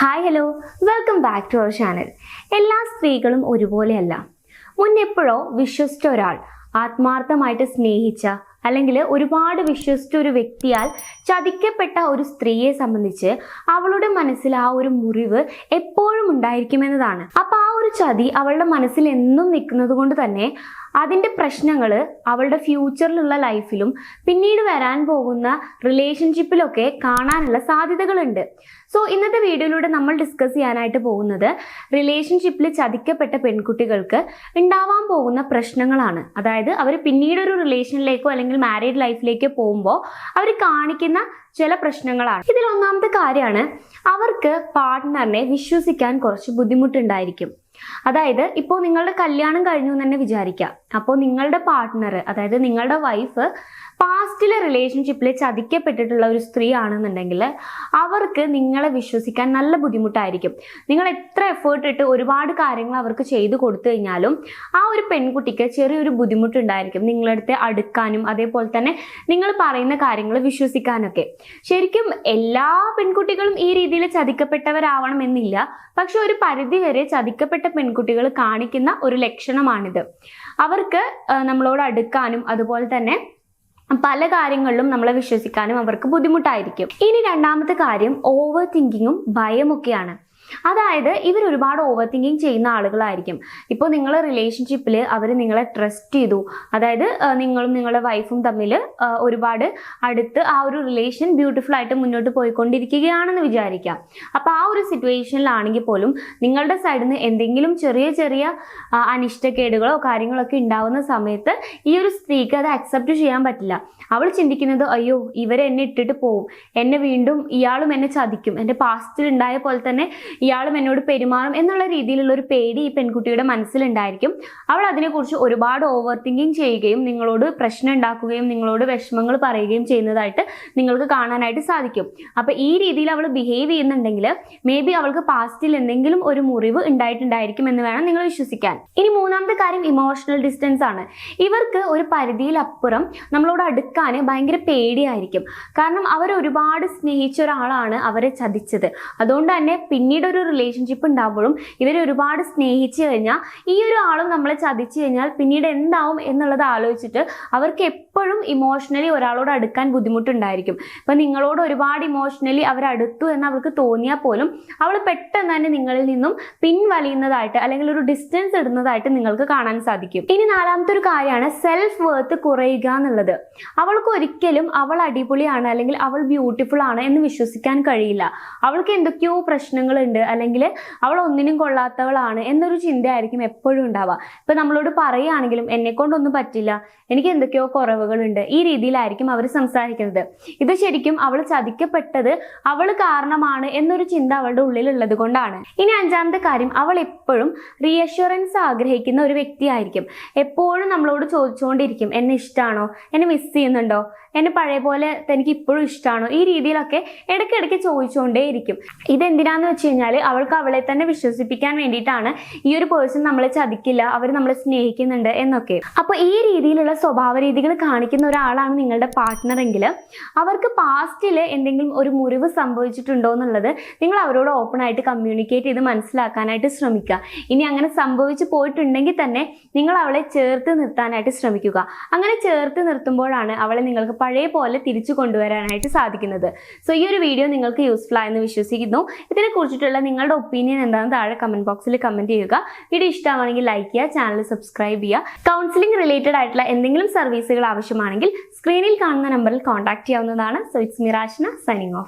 Hi hello welcome back to our channel. എല്ലാ സ്ത്രീകളും ഒരുപോലെയല്ല. മുന്നെപ്പോഴോ വിശ്വസിച്ച ഒരാൾ ആത്മാർത്ഥമായിട്ട് സ്നേഹിച്ച അല്ലെങ്കിൽ ഒരുപാട് വിശ്വസിച്ച ഒരു വ്യക്തിയാൽ ചതിക്കപ്പെട്ട ഒരു സ്ത്രീയെ സംബന്ധിച്ച് അവളുടെ മനസ്സിൽ ആ ഒരു മുറിവ് എപ്പോഴും ഉണ്ടായിരിക്കുമെന്നതാണ്. അപ്പൊ ആ ഒരു ചതി അവളുടെ മനസ്സിൽ എന്നും നിൽക്കുന്നത് കൊണ്ട് തന്നെ അതിൻ്റെ പ്രശ്നങ്ങൾ അവളുടെ ഫ്യൂച്ചറിലുള്ള ലൈഫിലും പിന്നീട് വരാൻ പോകുന്ന റിലേഷൻഷിപ്പിലൊക്കെ കാണാനുള്ള സാധ്യതകളുണ്ട്. സോ ഇന്നത്തെ വീഡിയോയിലൂടെ നമ്മൾ ഡിസ്കസ് ചെയ്യാനായിട്ട് പോകുന്നത് റിലേഷൻഷിപ്പിൽ ചതിക്കപ്പെട്ട പെൺകുട്ടികൾക്ക് ഉണ്ടാവാൻ പോകുന്ന പ്രശ്നങ്ങളാണ്. അതായത് അവർ പിന്നീട് ഒരു റിലേഷനിലേക്കോ അല്ലെങ്കിൽ മാരീഡ് ലൈഫിലേക്കോ പോകുമ്പോൾ അവർ കാണിക്കുന്ന ചില പ്രശ്നങ്ങളാണ്. ഇതിൽ ഒന്നാമത്തെ കാര്യമാണ് അവർക്ക് പാർട്ട്ണറിനെ വിശ്വസിക്കാൻ കുറച്ച് ബുദ്ധിമുട്ടുണ്ടായിരിക്കും. അതായത് ഇപ്പോൾ നിങ്ങളുടെ കല്യാണം കഴിഞ്ഞു എന്ന് തന്നെ വിചാരിക്കാം. അപ്പോൾ നിങ്ങളുടെ പാർട്ട്ണർ, അതായത് നിങ്ങളുടെ വൈഫ് പാസ്റ്റിലെ റിലേഷൻഷിപ്പിൽ ചതിക്കപ്പെട്ടിട്ടുള്ള ഒരു സ്ത്രീ ആണെന്നുണ്ടെങ്കിൽ അവർക്ക് നിങ്ങളെ വിശ്വസിക്കാൻ നല്ല ബുദ്ധിമുട്ടായിരിക്കും. നിങ്ങൾ എത്ര എഫേർട്ട് ഇട്ട് ഒരുപാട് കാര്യങ്ങൾ അവർക്ക് ചെയ്തു കൊടുത്തു കഴിഞ്ഞാലും ആ ഒരു പെൺകുട്ടിക്ക് ചെറിയൊരു ബുദ്ധിമുട്ടുണ്ടായിരിക്കും നിങ്ങളടുത്ത് അടുക്കാനും അതേപോലെ തന്നെ നിങ്ങൾ പറയുന്ന കാര്യങ്ങൾ വിശ്വസിക്കാനൊക്കെ. ശരിക്കും എല്ലാ പെൺകുട്ടികളും ഈ രീതിയിൽ ചതിക്കപ്പെട്ടവരാവണം എന്നില്ല. പക്ഷെ ഒരു പരിധി വരെ ചതിക്കപ്പെട്ട പെൺകുട്ടികൾ കാണിക്കുന്ന ഒരു ലക്ഷണമാണിത്. അവർക്ക് നമ്മളോട് അടുക്കാനും അതുപോലെ തന്നെ പല കാര്യങ്ങളിലും നമ്മളെ വിശ്വസിക്കാനും അവർക്ക് ബുദ്ധിമുട്ടായിരിക്കും. ഇനി രണ്ടാമത്തെ കാര്യം ഓവർ തിങ്കിങ്ങും ഭയമൊക്കെയാണ്. അതായത് ഇവർ ഒരുപാട് ഓവർ തിങ്കിങ് ചെയ്യുന്ന ആളുകളായിരിക്കും. ഇപ്പോൾ നിങ്ങൾ റിലേഷൻഷിപ്പിൽ അവർ നിങ്ങളെ ട്രസ്റ്റ് ചെയ്തു, അതായത് നിങ്ങളും നിങ്ങളുടെ വൈഫും തമ്മിൽ ഒരുപാട് അടുത്ത് ആ ഒരു റിലേഷൻ ബ്യൂട്ടിഫുൾ ആയിട്ട് മുന്നോട്ട് പോയിക്കൊണ്ടിരിക്കുകയാണെന്ന് വിചാരിക്കാം. അപ്പോൾ ആ ഒരു സിറ്റുവേഷനിലാണെങ്കിൽ പോലും നിങ്ങളുടെ സൈഡിൽ നിന്ന് എന്തെങ്കിലും ചെറിയ ചെറിയ അനിഷ്ടക്കേടുകളോ കാര്യങ്ങളൊക്കെ ഉണ്ടാവുന്ന സമയത്ത് ഈ ഒരു സ്ത്രീക്ക് അത് അക്സെപ്റ്റ് ചെയ്യാൻ പറ്റില്ല. അവൾ ചിന്തിക്കുന്നത് അയ്യോ ഇവരെന്നെ ഇട്ടിട്ട് പോവും, എന്നെ വീണ്ടും ഇയാളും എന്നെ ചതിക്കും, എൻ്റെ പാസ്റ്റിൽ ഉണ്ടായ പോലെ തന്നെ ഇയാളും എന്നോട് പെരുമാറും എന്നുള്ള രീതിയിലുള്ള ഒരു പേടി ഈ പെൺകുട്ടിയുടെ മനസ്സിലുണ്ടായിരിക്കും. അവൾ അതിനെക്കുറിച്ച് ഒരുപാട് ഓവർ തിങ്കിങ് ചെയ്യുകയും നിങ്ങളോട് പ്രശ്നം ഉണ്ടാക്കുകയും നിങ്ങളോട് വിഷമങ്ങൾ പറയുകയും ചെയ്യുന്നതായിട്ട് നിങ്ങൾക്ക് കാണാനായിട്ട് സാധിക്കും. അപ്പൊ ഈ രീതിയിൽ അവൾ ബിഹേവ് ചെയ്യുന്നുണ്ടെങ്കിൽ മേ ബി അവൾക്ക് പാസ്റ്റിൽ എന്തെങ്കിലും ഒരു മുറിവ് ഉണ്ടായിട്ടുണ്ടായിരിക്കും എന്ന് വേണം നിങ്ങൾ വിശ്വസിക്കാൻ. ഇനി മൂന്നാമത്തെ കാര്യം ഇമോഷണൽ ഡിസ്റ്റൻസ് ആണ്. ഇവർക്ക് ഒരു പരിധിയിലപ്പുറം നമ്മളോട് അടുക്കാൻ ഭയങ്കര പേടിയായിരിക്കും. കാരണം അവർ ഒരുപാട് സ്നേഹിച്ച ഒരാളാണ് അവരെ ചതിച്ചത്. അതുകൊണ്ട് തന്നെ പിന്നീട് ഒരു റിലേഷൻഷിപ്പ് ഉണ്ടാവുമ്പോഴും ഇവരെ ഒരുപാട് സ്നേഹിച്ചു കഴിഞ്ഞാൽ ഈ ഒരു ആളും നമ്മളെ ചതിച്ചു കഴിഞ്ഞാൽ പിന്നീട് എന്താവും എന്നുള്ളത് ആലോചിച്ചിട്ട് അവർക്ക് എപ്പോഴും ഇമോഷണലി ഒരാളോട് അടുക്കാൻ ബുദ്ധിമുട്ടുണ്ടായിരിക്കും. ഇപ്പൊ നിങ്ങളോട് ഒരുപാട് ഇമോഷണലി അവരടുത്തു എന്ന് അവർക്ക് തോന്നിയാൽ പോലും അവൾ പെട്ടെന്ന് തന്നെ നിങ്ങളിൽ നിന്നും പിൻവലിയുന്നതായിട്ട് അല്ലെങ്കിൽ ഒരു ഡിസ്റ്റൻസ് ഇടുന്നതായിട്ട് നിങ്ങൾക്ക് കാണാൻ സാധിക്കും. ഇനി നാലാമത്തെ ഒരു കാര്യമാണ് സെൽഫ് വർത്ത് കുറയുക എന്നുള്ളത്. അവൾക്ക് ഒരിക്കലും അവൾ അടിപൊളിയാണ് അല്ലെങ്കിൽ അവൾ ബ്യൂട്ടിഫുൾ ആണ് എന്ന് വിശ്വസിക്കാൻ കഴിയില്ല. അവൾക്ക് എന്തൊക്കെയോ പ്രശ്നങ്ങളുണ്ട് അല്ലെങ്കിൽ അവൾ ഒന്നിനും കൊള്ളാത്തവളാണ് എന്നൊരു ചിന്തയായിരിക്കും എപ്പോഴും ഉണ്ടാവുക. ഇപ്പൊ നമ്മളോട് പറയുകയാണെങ്കിലും എന്നെ കൊണ്ടൊന്നും പറ്റില്ല, എനിക്ക് എന്തൊക്കെയോ കുറവുകളുണ്ട്, ഈ രീതിയിലായിരിക്കും അവർ സംസാരിക്കുന്നത്. ഇത് ശരിക്കും അവൾ ചതിക്കപ്പെട്ടത് അവൾ കാരണമാണ് എന്നൊരു ചിന്ത അവളുടെ ഉള്ളിലുള്ളത് കൊണ്ടാണ്. ഇനി അഞ്ചാമത്തെ കാര്യം, അവൾ എപ്പോഴും റീഅഷ്വറൻസ് ആഗ്രഹിക്കുന്ന ഒരു വ്യക്തിയായിരിക്കും. എപ്പോഴും നമ്മളോട് ചോദിച്ചുകൊണ്ടിരിക്കും എന്നെ ഇഷ്ടമാണോ, എന്നെ മിസ് ചെയ്യുന്നുണ്ടോ, എന്നെ പഴയ പോലെ തനിക്ക് ഇപ്പോഴും ഇഷ്ടമാണോ, ഈ രീതിയിലൊക്കെ ഇടയ്ക്കിടയ്ക്ക് ചോദിച്ചുകൊണ്ടേയിരിക്കും. ഇതെന്തിനാന്ന് വെച്ച് കഴിഞ്ഞാൽ അവൾക്ക് അവളെ തന്നെ വിശ്വസിപ്പിക്കാൻ വേണ്ടിയിട്ടാണ് ഈ ഒരു പേഴ്സൺ നമ്മളെ ചതിക്കില്ല, അവർ നമ്മളെ സ്നേഹിക്കുന്നുണ്ട് എന്നൊക്കെ. അപ്പൊ ഈ രീതിയിലുള്ള സ്വഭാവ രീതികൾ കാണിക്കുന്ന ഒരാളാണ് നിങ്ങളുടെ പാർട്ട്ണർ എങ്കിൽ അവർക്ക് പാസ്റ്റിൽ എന്തെങ്കിലും ഒരു മുറിവ് സംഭവിച്ചിട്ടുണ്ടോ എന്നുള്ളത് നിങ്ങൾ അവരോട് ഓപ്പൺ ആയിട്ട് കമ്മ്യൂണിക്കേറ്റ് ചെയ്ത് മനസ്സിലാക്കാനായിട്ട് ശ്രമിക്കുക. ഇനി അങ്ങനെ സംഭവിച്ചു പോയിട്ടുണ്ടെങ്കിൽ തന്നെ നിങ്ങൾ അവളെ ചേർത്ത് നിർത്താനായിട്ട് ശ്രമിക്കുക. അങ്ങനെ ചേർത്ത് നിർത്തുമ്പോഴാണ് അവളെ നിങ്ങൾക്ക് പഴയ പോലെ തിരിച്ചു കൊണ്ടുവരാനായിട്ട് സാധിക്കുന്നത്. സോ ഈ ഒരു വീഡിയോ നിങ്ങൾക്ക് യൂസ്ഫുൾ ആയെന്ന് വിശ്വസിക്കുന്നു. ഇതിനെ കുറിച്ചിട്ടുള്ള നിങ്ങളുടെ ഒപ്പീനിയൻ എന്താണെന്ന് താഴെ കമന്റ് ബോക്സിൽ കമന്റ് ചെയ്യുക. വീഡിയോ ഇഷ്ടമാണെങ്കിൽ ലൈക്ക് ചെയ്യുക, ചാനൽ സബ്സ്ക്രൈബ് ചെയ്യുക. കൗൺസിലിംഗ് റിലേറ്റഡ് ആയിട്ടുള്ള എന്തെങ്കിലും സർവീസുകൾ ആവശ്യമാണെങ്കിൽ സ്ക്രീനിൽ കാണുന്ന നമ്പറിൽ കോൺടാക്ട് ചെയ്യാവുന്നതാണ്. So it's me Rashna signing of.